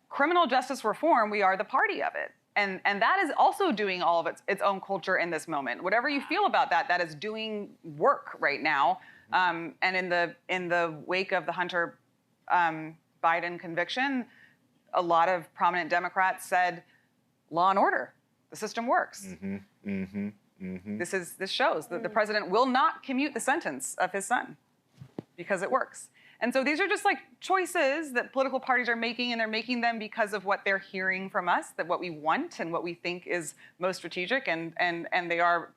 criminal justice reform, we are the party of it. And that is also doing all of its own culture in this moment. Whatever you feel about that is doing work right now. And in the wake of the Hunter Biden conviction, a lot of prominent Democrats said, law and order, the system works. This shows that the president will not commute the sentence of his son because it works. And so these are just like choices that political parties are making, and they're making them because of what they're hearing from us, that what we want and what we think is most strategic, and they are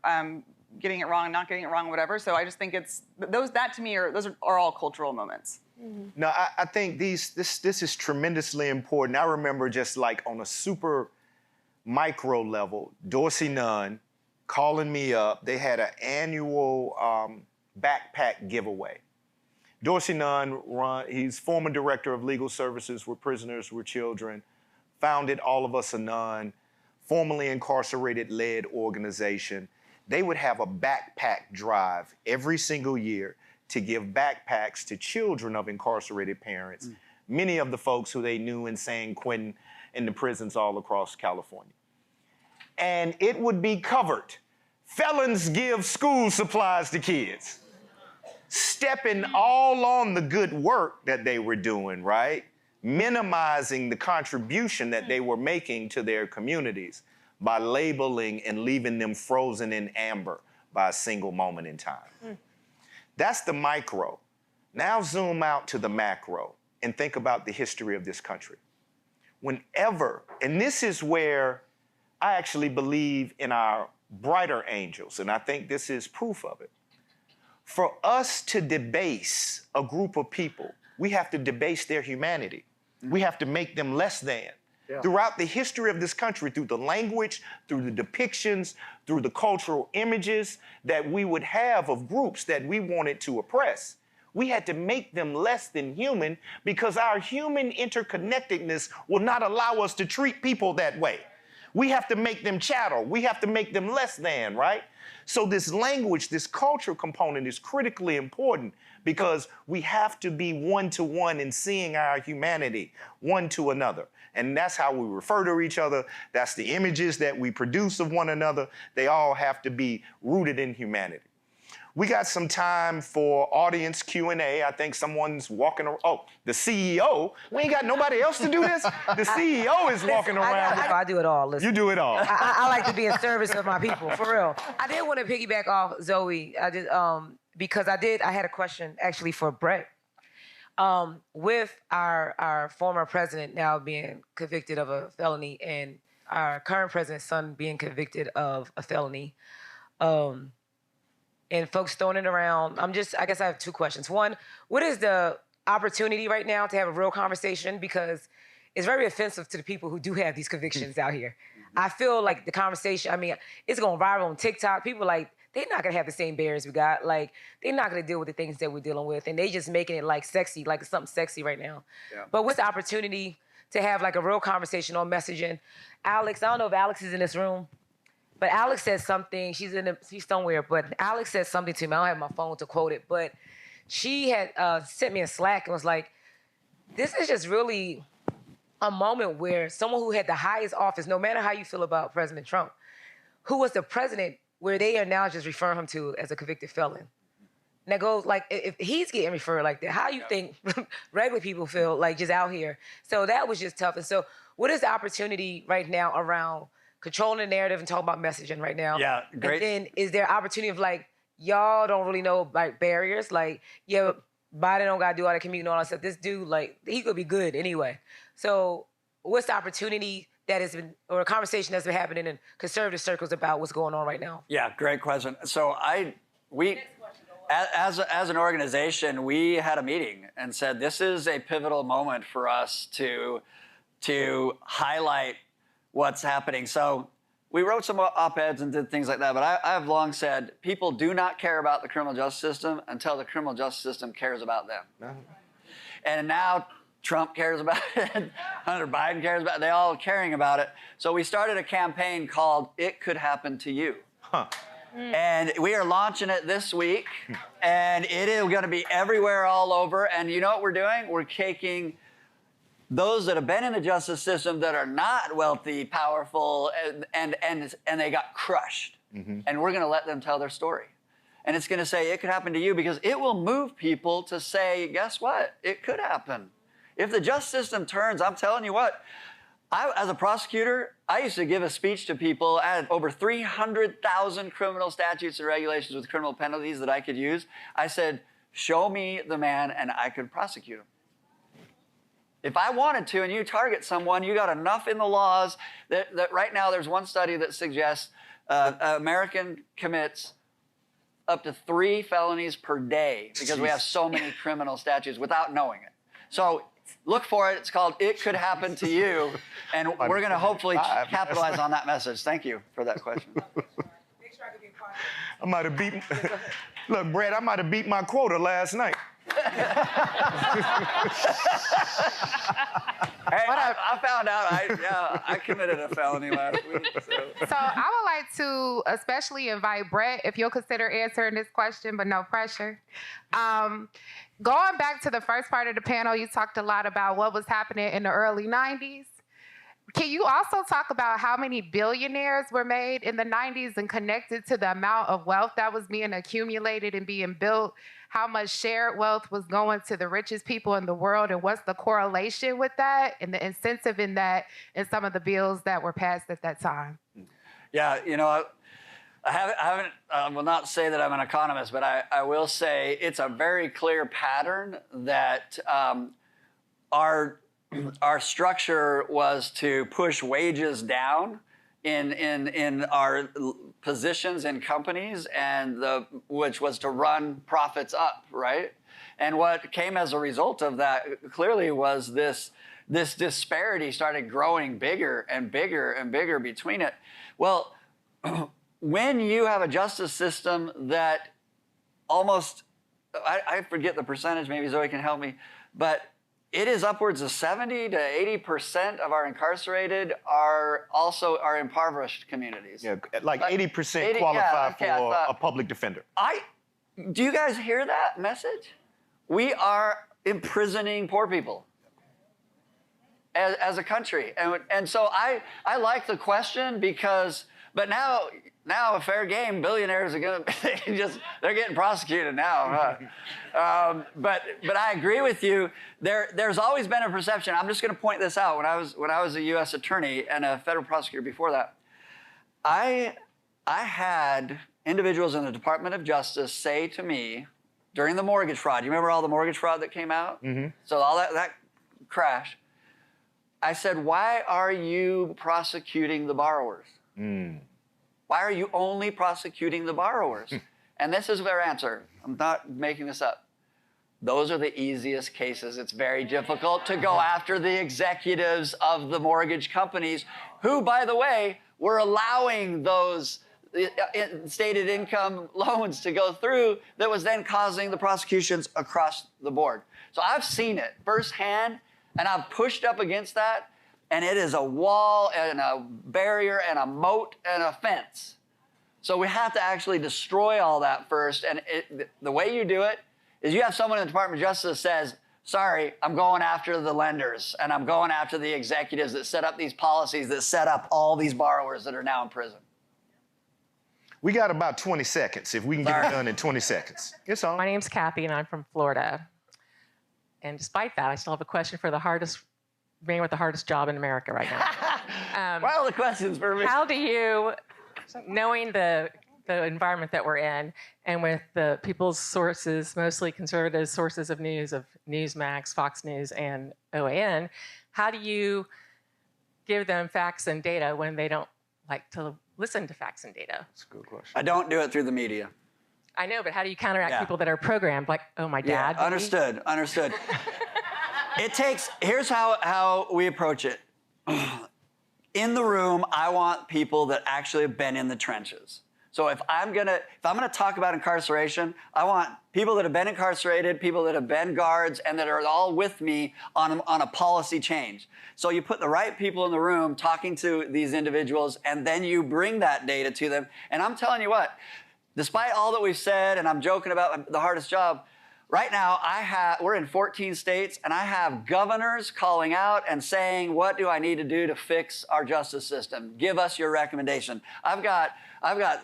getting it wrong and not getting it wrong, whatever. So I just think that to me those are all cultural moments. No, I think this is tremendously important. I remember just like on a super micro level, Dorsey Nunn calling me up. They had an annual backpack giveaway. Dorsey Nunn, he's former director of legal services where prisoners were children, founded All of Us Are None, formerly incarcerated-led organization. They would have a backpack drive every single year to give backpacks to children of incarcerated parents, many of the folks who they knew in San Quentin in the prisons all across California. And it would be covered. Felons give school supplies to kids. Stepping all on the good work that they were doing, right? Minimizing the contribution that they were making to their communities by labeling and leaving them frozen in amber by a single moment in time. That's the micro. Now zoom out to the macro and think about the history of this country. Whenever, and this is where I actually believe in our brighter angels, and I think this is proof of it. For us to debase a group of people, we have to debase their humanity. We have to make them less than. Yeah. Throughout the history of this country, through the language, through the depictions, through the cultural images that we would have of groups that we wanted to oppress, we had to make them less than human because our human interconnectedness will not allow us to treat people that way. We have to make them chattel. We have to make them less than, right? So this language, this cultural component is critically important because we have to be one-to-one in seeing our humanity one to another. And that's how we refer to each other. That's the images that we produce of one another. They all have to be rooted in humanity. we got some time for audience Q&A. I think someone's walking around. Oh, the CEO. We ain't got nobody else to do this? The CEO is walking around. I do it all. Listen. You do it all. I like to be in service of my people, for real. I did want to piggyback off Zoe. Because I had a question actually for Brett. With our former president now being convicted of a felony and our current president's son being convicted of a felony, and folks throwing it around, I guess I have two questions. One, what is the opportunity right now to have a real conversation? Because it's very offensive to the people who do have these convictions out here. I feel like the conversation, it's going viral on TikTok. People like, they're not gonna have the same barriers we got. Like, they're not gonna deal with the things that we're dealing with. And they just making it like sexy, like it's something sexy right now. Yeah. But what's the opportunity to have like a real conversation on messaging? Alex, I don't know if Alex is in this room, but Alex said something, she's somewhere, but Alex said something to me. I don't have my phone to quote it, but she had sent me a Slack and was like, this is just really a moment where someone who had the highest office, no matter how you feel about President Trump, who was the president, where they are now just referring him to as a convicted felon. And that goes, like, if he's getting referred like that, how you think regular people feel like just out here? So that was just tough. And so what is the opportunity right now around controlling the narrative and talking about messaging right now? Yeah, great. And then is there opportunity of like, y'all don't really know like barriers? Like, yeah, Biden don't gotta do all that commute and all that stuff. This dude, like, he could be good anyway. So what's the opportunity that has been, or a conversation that's been happening in conservative circles about what's going on right now? Yeah, great question. So as an organization, we had a meeting and said this is a pivotal moment for us to highlight what's happening. So we wrote some op-eds and did things like that, but I've long said people do not care about the criminal justice system until the criminal justice system cares about them. No. And now Trump cares about it, Hunter Biden cares about it, they all caring about it. So we started a campaign called It Could Happen to You. Huh. And we are launching it this week, and it is going to be everywhere, all over. And you know what we're doing? We're taking those that have been in the justice system that are not wealthy, powerful, and they got crushed. Mm-hmm. And we're going to let them tell their story. And it's going to say, it could happen to you, because it will move people to say, guess what? It could happen. If the justice system turns, I'm telling you what, as a prosecutor, I used to give a speech to people. I had over 300,000 criminal statutes and regulations with criminal penalties that I could use. I said, show me the man and I could prosecute him. If I wanted to and you target someone, you got enough in the laws that right now there's one study that suggests American commits up to 3 felonies per day because we have so many criminal statutes without knowing it. So look for it. It's called It Could Happen to You. And we're going to hopefully capitalize on that message. Thank you for that question. I might have beat, look, Brett, I might have beat my quota last night. Hey, I found out I committed a felony last week. So I would like to especially invite Brett, if you'll consider answering this question, but no pressure. Going back to the first part of the panel, you talked a lot about what was happening in the early 90s. Can you also talk about how many billionaires were made in the 90s and connected to the amount of wealth that was being accumulated and being built? How much shared wealth was going to the richest people in the world, and what's the correlation with that and the incentive in that in some of the bills that were passed at that time? Yeah, you know, I will not say that I'm an economist, but I will say it's a very clear pattern that our structure was to push wages down in our positions in companies, and which was to run profits up, right? And what came as a result of that clearly was this disparity started growing bigger and bigger and bigger between it. Well, when you have a justice system that almost, I forget the percentage, maybe Zoe can help me, but it is upwards of 70 to 80% of our incarcerated are impoverished communities. Yeah, like 80% qualify for a public defender. Do you guys hear that message? We are imprisoning poor people as a country. And so I like the question because But now a fair game, billionaires are gonna they're getting prosecuted now. But I agree with you. There's always been a perception. I'm just gonna point this out. When I was a U.S. attorney and a federal prosecutor before that, I had individuals in the Department of Justice say to me during the mortgage fraud. You remember all the mortgage fraud that came out? Mm-hmm. So all that crash. I said, why are you prosecuting the borrowers? Why are you only prosecuting the borrowers? And this is their answer. I'm not making this up. Those are the easiest cases. It's very difficult to go after the executives of the mortgage companies who, by the way, were allowing those stated income loans to go through that was then causing the prosecutions across the board. So I've seen it firsthand, and I've pushed up against that, and it is a wall and a barrier and a moat and a fence. So we have to actually destroy all that first, and the way you do it is you have someone in the Department of Justice that says, sorry, I'm going after the lenders, and I'm going after the executives that set up these policies that set up all these borrowers that are now in prison. We got about 20 seconds, if we can get it done in 20 seconds. It's on. My name's Kathy, and I'm from Florida. And despite that, I still have a question for the man with the hardest job in America right now. Well, the questions for me. How do you, knowing the environment that we're in, and with the people's sources, mostly conservative sources of news, of Newsmax, Fox News, and OAN, how do you give them facts and data when they don't like to listen to facts and data? That's a good question. I don't do it through the media. I know, but how do you counteract people that are programmed like, oh, my dad? Yeah, understood. Here's how we approach it. In the room, I want people that actually have been in the trenches. So if I'm gonna talk about incarceration, I want people that have been incarcerated, people that have been guards, and that are all with me on a policy change. So you put the right people in the room talking to these individuals, and then you bring that data to them. And I'm telling you what, despite all that we've said, and I'm joking about the hardest job, right now we're in 14 states, and I have governors calling out and saying, what do I need to do to fix our justice system? Give us your recommendation. I've got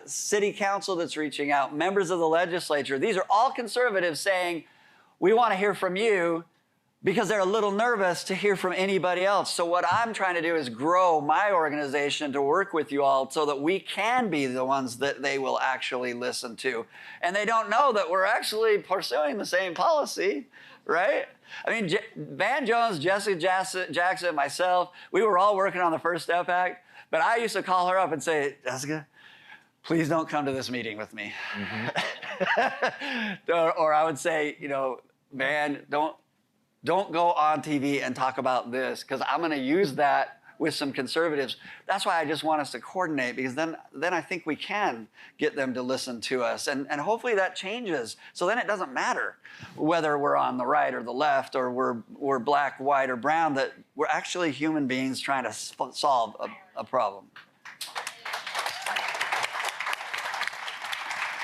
city council that's reaching out, members of the legislature. These are all conservatives saying, we want to hear from you, because they're a little nervous to hear from anybody else. So what I'm trying to do is grow my organization to work with you all so that we can be the ones that they will actually listen to. And they don't know that we're actually pursuing the same policy, right? I mean, Van Jones, Jesse Jackson, myself, we were all working on the First Step Act, but I used to call her up and say, Jessica, please don't come to this meeting with me. Mm-hmm. or I would say, Van, don't go on TV and talk about this, because I'm going to use that with some conservatives. That's why I just want us to coordinate, because then I think we can get them to listen to us. And hopefully that changes. So then it doesn't matter whether we're on the right or the left, or we're black, white, or brown, that we're actually human beings trying to solve a problem.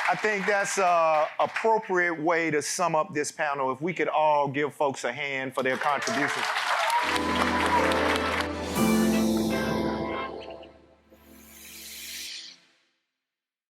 I think that's an appropriate way to sum up this panel. If we could all give folks a hand for their contributions.